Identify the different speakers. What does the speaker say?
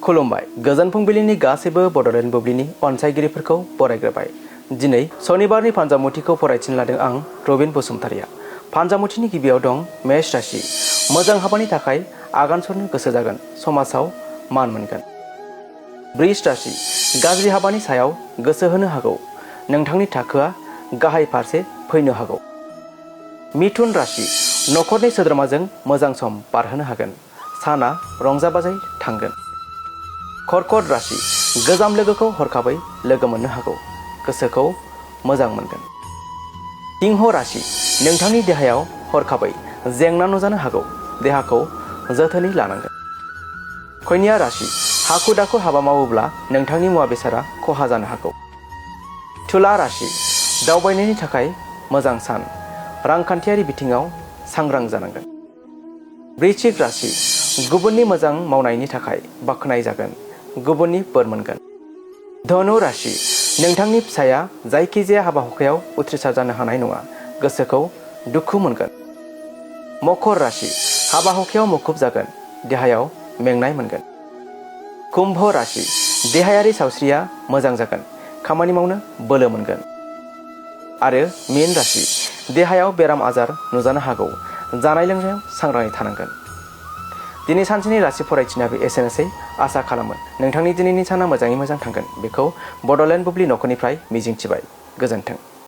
Speaker 1: खुलुमबाय गोजोन फुंबिलिनि गासैबो बड'लेण्ड बुब्लिनि अनसायगिरिफोरखौ बरायग्रोबाय। दिनै सनिबारनि फान्जामुथिखौ फरायथिनो लादों आं रबिन बसुमतारिया। फान्जामुथिनि गिबियाव दं मेष राशि। मोजां हाबानि थाखाय आगान सुरनो गोसो जागोन, समाजाव मान मोनगोन। वृष राशि। गाज्रि हाबानि सायाव गोसो होनो हागौ, नोंथांनि थाखोआ गाहाय फारसे फैनो हागौ। मिथुन राशि। नखरनि सोद्रोमाजों मोजां सम बारहोनो हागोन, साना रंजा बाजायै थांगोन। कर्कट राशि। गोजाम लोगोखौ हरखाबै लोगो मोननो हागौ, गोसोखौ मोजां मोनगोन। सिंह राशि। नोंथांनि देहायाव हरखाबै जेंना नुजानो हागौ, देहाखौ जोथोनै लानांगोन। कन्या राशि। हाखु दाखु हाबा मावोब्ला नोंथांनि मुवा बेसादा खहा जानो हागौ। तुला राशि। दावबायनायनि थाखाय मोजां सान, रांखान्थियारि बिथिङाव सांग्रां जानांगोन। वृश्चिक राशि। गुबुननि मोजां मावनायनि थाखाय बाख्नाय जागोन, गुबुननि बोर मोनगोन। धनु राशि। नोंथांनि फिसाया जायखिजाया हाबा हुखायाव उथ्रिसार जानो हानाय नङा, गोसोखौ दुखु मोनगोन। मकर राशि। हाबा हुखायाव मुखुब जागोन, देहायाव मेंनाय मोनगोन। कुम्भ राशि। देहायारि सावस्रिया मोजां जागोन, खामानि मावनो बोलो मोनगोन। आरो मीन राशि। देहायाव बेराम आजार नुजानो हागौ, जानाय लोंनायाव सांग्राङै थानांगोन। दिनै सानसेनि राशि फरायथिनायाबो एसेनोसै। आसा खालामो नोंथांनि दिनैनि साना मोजाङै मोजां थांगोन, बेखौ बड'लेण्ड बुब्लि नखरनिफ्राय मिजिंथिबाय। गोजोन्थों।